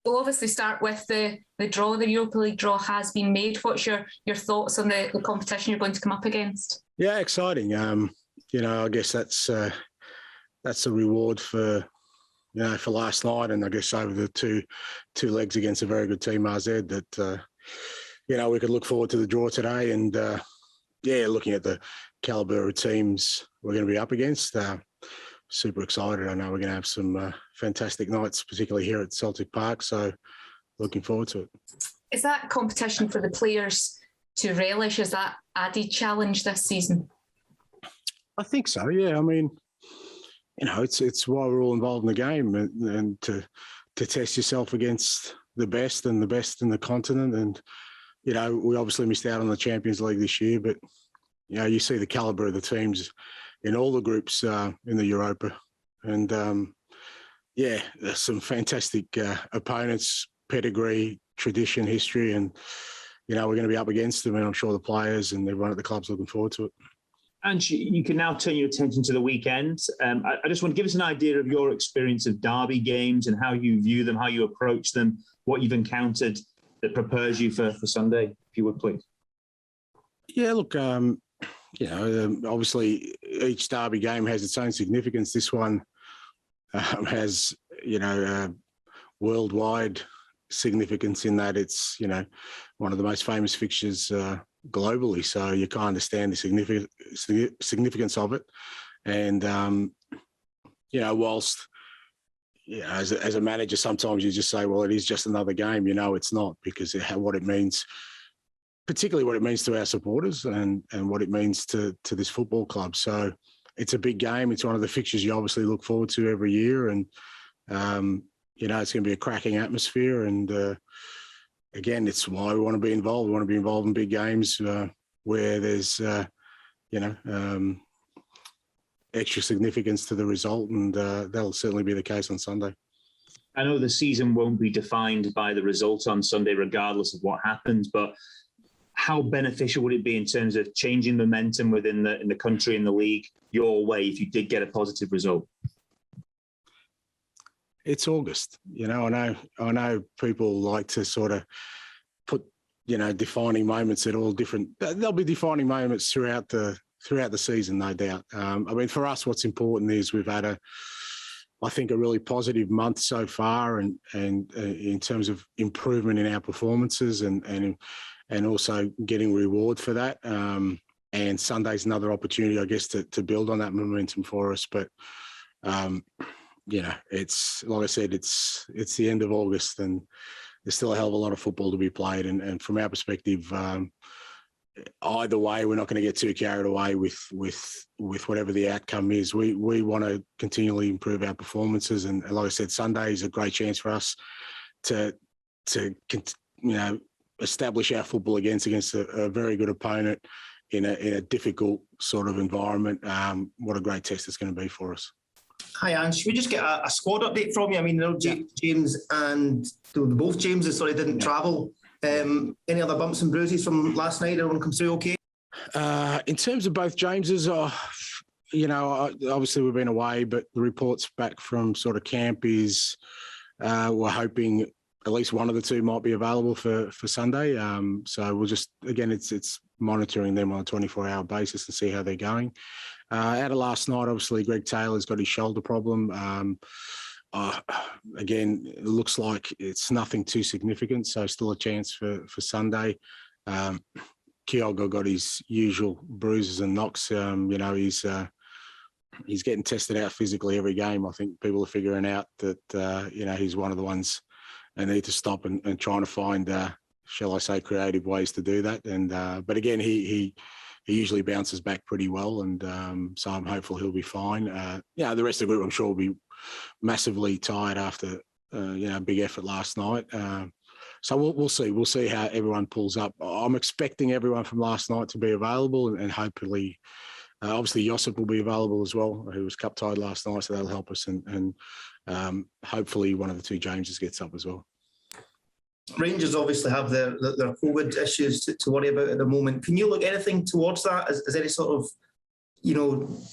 We'll obviously start with the draw. The Europa League draw has been made. What's your thoughts on the competition you're going to come up against? Yeah, exciting. I guess that's a reward for last night, and I guess over the two legs against a very good team, RZ, that we could look forward to the draw today, and looking at the calibre of teams we're going to be up against. Super excited. I know we're going to have some fantastic nights, particularly here at Celtic Park. So looking forward to it. Is that competition for the players to relish? Is that added challenge this season? I think so, yeah. I mean, it's why we're all involved in the game, and to test yourself against the best in the continent. And, we obviously missed out on the Champions League this year, but, you see the calibre of the teams in all the groups in the Europa. And, there's some fantastic opponents, pedigree, tradition, history, and, we're going to be up against them, and I'm sure the players and everyone at the club's looking forward to it. Ange, you can now turn your attention to the weekend. I just want to give us an idea of your experience of derby games and how you view them, how you approach them, what you've encountered that prepares you for Sunday, if you would, please. Yeah, look, obviously each derby game has its own significance. This one has, worldwide significance in that it's, one of the most famous fixtures globally. So you can understand the significance of it. And, whilst, as a manager, sometimes you just say, well, it is just another game. It's not, because what it means, particularly what it means to our supporters and what it means to this football club. So it's a big game. It's one of the fixtures you obviously look forward to every year. And, it's going to be a cracking atmosphere. And, again, it's why we want to be involved. We want to be involved in big games where there's, extra significance to the result. And that'll certainly be the case on Sunday. I know the season won't be defined by the result on Sunday, regardless of what happens, but how beneficial would it be in terms of changing momentum within the country and the league your way if you did get a positive result? It's August. I know people like to sort of put, defining moments at all different. There'll be defining moments throughout the season, no doubt. For us, what's important is we've had I think a really positive month so far, and in terms of improvement in our performances and also getting reward for that. And Sunday's another opportunity, I guess, to build on that momentum for us. But it's like I said, it's the end of August, and there's still a hell of a lot of football to be played. And from our perspective, either way, we're not going to get too carried away with whatever the outcome is. We want to continually improve our performances, and like I said, Sunday is a great chance for us to establish our football against a very good opponent in a difficult sort of environment. What a great test it's going to be for us. Hi, Ange. Should we just get a squad update from you? James and both Jameses, didn't travel. Any other bumps and bruises from last night? Everyone come through okay? In terms of both Jameses, obviously we've been away, but the reports back from sort of camp is we're hoping at least one of the two might be available for Sunday. So we'll just, again, it's monitoring them on a 24-hour basis and see how they're going. Out of last night, obviously, Greg Taylor's got his shoulder problem. Again, it looks like it's nothing too significant, so still a chance for Sunday. Kyogo got his usual bruises and knocks. He's getting tested out physically every game. I think people are figuring out that, he's one of the ones they need to stop and trying to find, shall I say, creative ways to do that. And but again, he usually bounces back pretty well, and so I'm hopeful he'll be fine. The rest of the group, I'm sure, will be massively tired after a big effort last night. So we'll see. We'll see how everyone pulls up. I'm expecting everyone from last night to be available, and hopefully, obviously, Josip will be available as well, who was cup-tied last night, so that'll help us. And hopefully one of the two Jameses gets up as well. Rangers obviously have their COVID issues to worry about at the moment. Can you look anything towards that? Is there any sort of,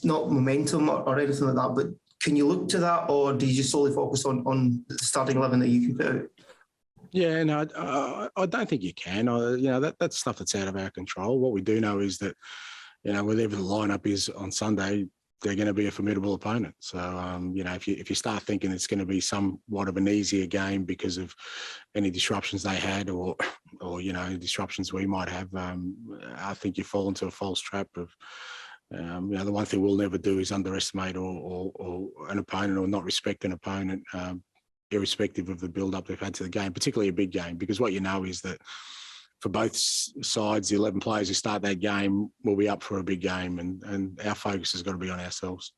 not momentum or anything like that, but can you look to that, or do you just solely focus on the starting 11 that you can put out? Yeah, no, I don't think you can. That's stuff that's out of our control. What we do know is that, whatever the lineup is on Sunday, they're going to be a formidable opponent. So, if you start thinking it's going to be somewhat of an easier game because of any disruptions they had or disruptions we might have, I think you fall into a false trap of, the one thing we'll never do is underestimate or an opponent or not respect an opponent, irrespective of the build-up they've had to the game, particularly a big game, because what you know is that for both sides, the 11 players who start that game will be up for a big game, and our focus has got to be on ourselves.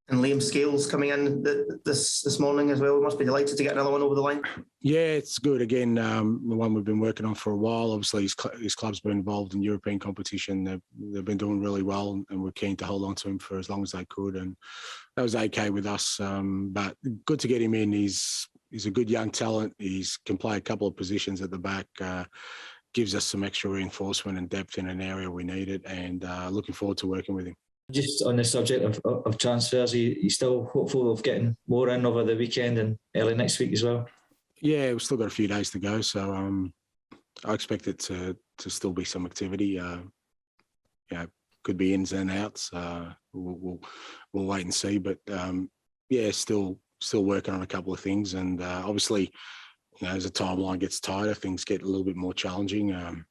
And Liam Scales coming in this morning as well. We must be delighted to get another one over the line. Yeah, it's good. Again, the one we've been working on for a while. Obviously, his club's been involved in European competition. They've been doing really well, and we're keen to hold on to him for as long as they could. And that was okay with us. But good to get him in. He's a good young talent. He can play a couple of positions at the back. Gives us some extra reinforcement and depth in an area we need it. And looking forward to working with him. Just on the subject of transfers, are you still hopeful of getting more in over the weekend and early next week as well? Yeah, we've still got a few days to go, so I expect it to still be some activity. Could be ins and outs. We'll wait and see, but still working on a couple of things, and obviously, as the timeline gets tighter, things get a little bit more challenging.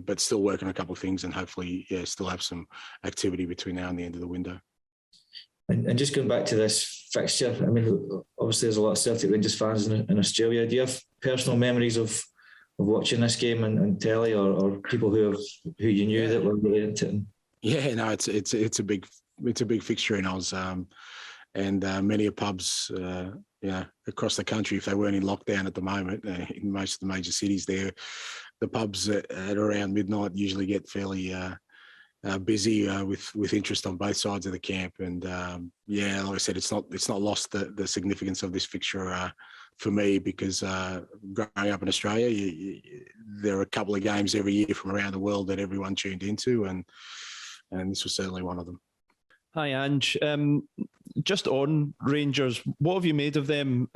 But still working on a couple of things, and hopefully, still have some activity between now and the end of the window. And just going back to this fixture, I mean, obviously there's a lot of Celtic Rangers fans in Australia. Do you have personal memories of watching this game on telly, or people who you knew that were really into it? Yeah, no, it's a big fixture in Oz, and many pubs, across the country, if they weren't in lockdown at the moment, in most of the major cities there, the pubs at around midnight usually get fairly busy with interest on both sides of the camp. And like I said, it's not lost the significance of this fixture for me, because growing up in Australia, there are a couple of games every year from around the world that everyone tuned into, and this was certainly one of them. Hi, Ange. Just on Rangers, what have you made of them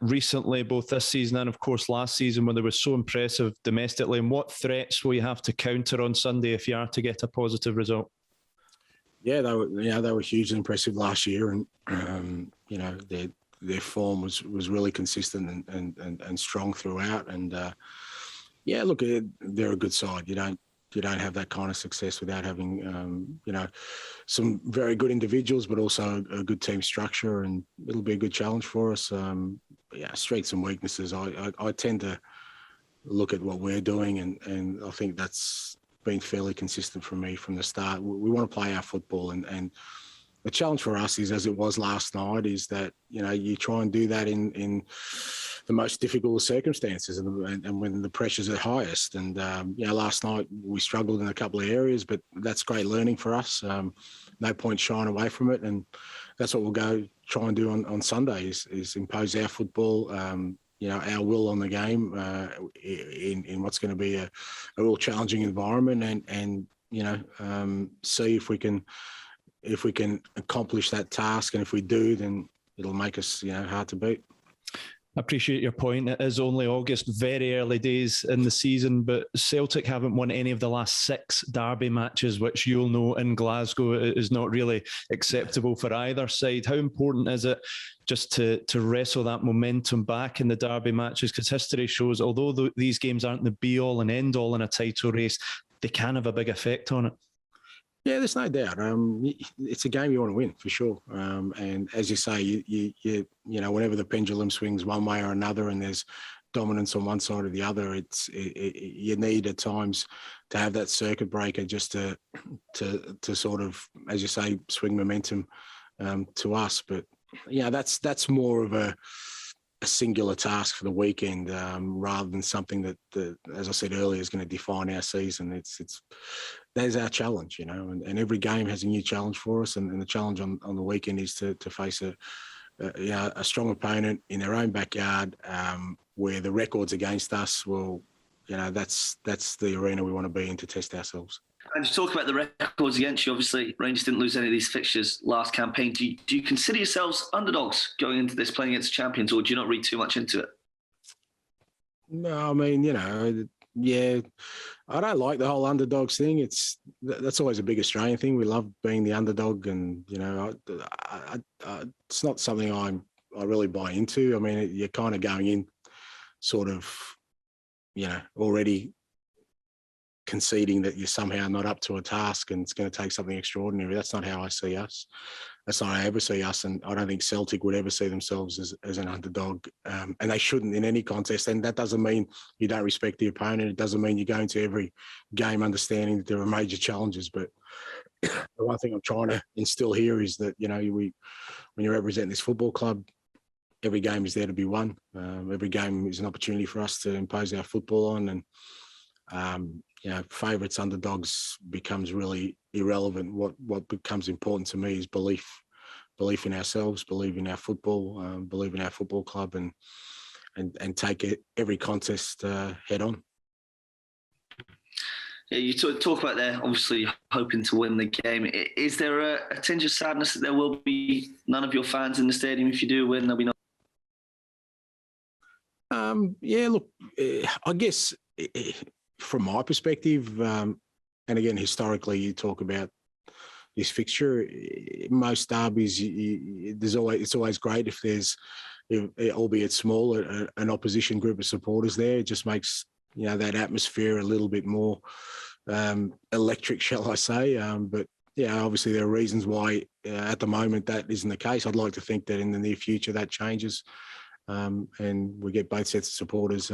recently, both this season and, of course, last season, when they were so impressive domestically? And what threats will you have to counter on Sunday if you are to get a positive result? Yeah, they were hugely impressive last year, and their form was really consistent and strong throughout. And look, they're a good side. You don't have that kind of success without having, some very good individuals, but also a good team structure, and it'll be a good challenge for us. Strengths and weaknesses. I tend to look at what we're doing, and I think that's been fairly consistent for me from the start. We want to play our football, and the challenge for us is, as it was last night, is that, you try and do that in the most difficult of circumstances and when the pressures are highest. And, last night we struggled in a couple of areas, but that's great learning for us. No point shying away from it. And that's what we'll try and do on Sunday is impose our football, our will on the game in what's going to be a real challenging environment, and see if we can accomplish that task. And if we do, then it'll make us, hard to beat. I appreciate your point. It is only August, very early days in the season, but Celtic haven't won any of the last 6 derby matches, which you'll know in Glasgow is not really acceptable for either side. How important is it just to wrestle that momentum back in the derby matches? Because history shows, although these games aren't the be-all and end-all in a title race, they can have a big effect on it. Yeah, there's no doubt. It's a game you want to win for sure. And as you say, you whenever the pendulum swings one way or another, and there's dominance on one side or the other, you need at times to have that circuit breaker just to sort of, as you say, swing momentum to us. But that's more of a singular task for the weekend, rather than something that, as I said earlier, is going to define our season. There's our challenge, and every game has a new challenge for us. And the challenge on the weekend is to face a strong opponent in their own backyard, where the record's against us. Well, that's the arena we want to be in to test ourselves. And to talk about the records against you, obviously Rangers didn't lose any of these fixtures last campaign. Do you consider yourselves underdogs going into this, playing against champions, or do you not read too much into it? No, I mean, yeah, I don't like the whole underdogs thing. That's always a big Australian thing. We love being the underdog, and it's not something I really buy into. I mean, you're kind of going in, sort of, already conceding that you're somehow not up to a task and it's going to take something extraordinary. That's not how I see us. That's not how I ever see us. And I don't think Celtic would ever see themselves as an underdog. And they shouldn't in any contest. And that doesn't mean you don't respect the opponent. It doesn't mean you go into every game understanding that there are major challenges. But the one thing I'm trying to instill here is that, when you represent this football club, every game is there to be won. Every game is an opportunity for us to impose our football on. And, favourites, underdogs becomes really irrelevant. What becomes important to me is belief in ourselves, believe in our football, believe in our football club, and take every contest head on. Yeah, you talk about there, obviously hoping to win the game. Is there a tinge of sadness that there will be none of your fans in the stadium if you do win? There'll be no. Yeah, look, I guess from my perspective, and again, historically, you talk about this fixture. Most derbies, it's always great if there's, albeit small, an opposition group of supporters there. It just makes that atmosphere a little bit more electric, shall I say? But yeah, obviously there are reasons why at the moment that isn't the case. I'd like to think that in the near future that changes. And we get both sets of supporters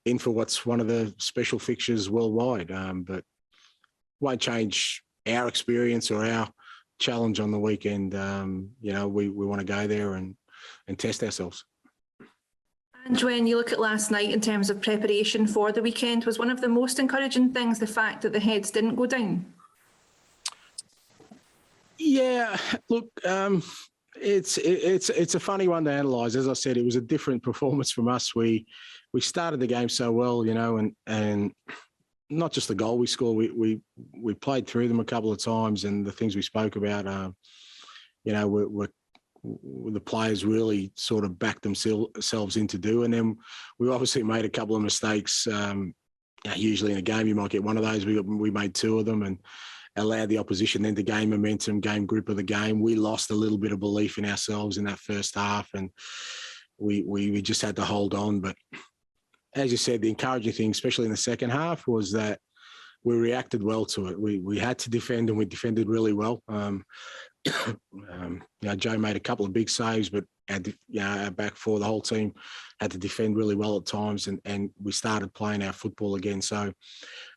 in for what's one of the special fixtures worldwide. But won't change our experience or our challenge on the weekend. We want to go there and test ourselves. And when you look at last night in terms of preparation for the weekend, was one of the most encouraging things the fact that the heads didn't go down? Yeah, look, it's a funny one to analyse. As I said, it was a different performance from us. We started the game so well, and not just the goal we scored. We played through them a couple of times, and the things we spoke about, the players really sort of backed themselves into doing them. We obviously made a couple of mistakes. Usually in a game you might get one of those. We made two of them and allowed the opposition then to gain momentum, gain grip of the game. We lost a little bit of belief in ourselves in that first half, and we just had to hold on. But as you said, the encouraging thing, especially in the second half, was that we reacted well to it. We had to defend, and we defended really well. Joe made a couple of big saves, but our back four, the whole team had to defend really well at times, and we started playing our football again. So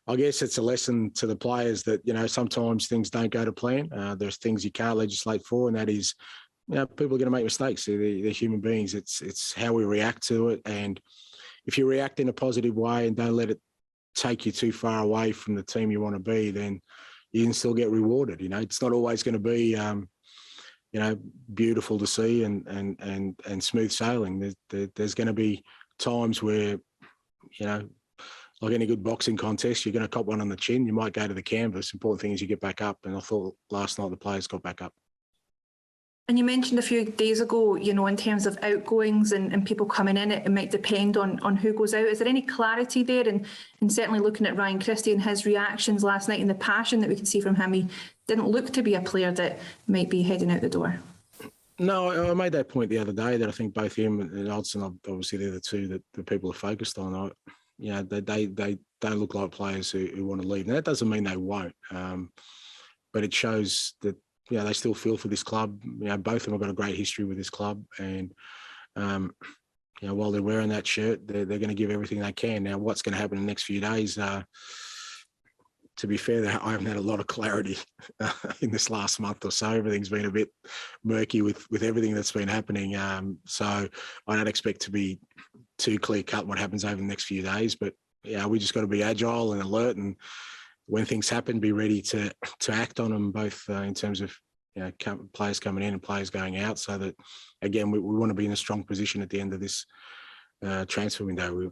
I guess it's a lesson to the players that, sometimes things don't go to plan. There's things you can't legislate for, and that is, people are going to make mistakes. They're human beings. It's how we react to it. And if you react in a positive way and don't let it take you too far away from the team you want to be, then you can still get rewarded. It's not always going to be, beautiful to see and smooth sailing. There's going to be times where, like any good boxing contest, you're going to cop one on the chin. You might go to the canvas. Important thing is you get back up. And I thought last night the players got back up. And you mentioned a few days ago, in terms of outgoings and people coming in, it might depend on who goes out. Is there any clarity there? And certainly looking at Ryan Christie and his reactions last night and the passion that we could see from him, he didn't look to be a player that might be heading out the door. No, I made that point the other day that I think both him and Hodgson, obviously they're the two that the people are focused on. They don't look like players who want to leave. Now, that doesn't mean they won't, but it shows that, they still feel for this club. Both of them have got a great history with this club, and while they're wearing that shirt, they're going to give everything they can. Now, what's going to happen in the next few days? To be fair, I haven't had a lot of clarity in this last month or so. Everything's been a bit murky with everything that's been happening. So I don't expect to be too clear cut what happens over the next few days. But we just got to be agile and alert, and when things happen, be ready to act on them, both in terms of players coming in and players going out, so that, again, we want to be in a strong position at the end of this transfer window.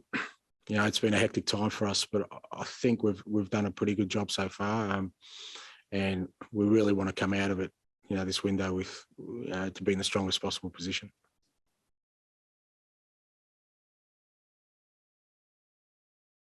It's been a hectic time for us, but I think we've done a pretty good job so far, and we really want to come out of it, this window with to be in the strongest possible position.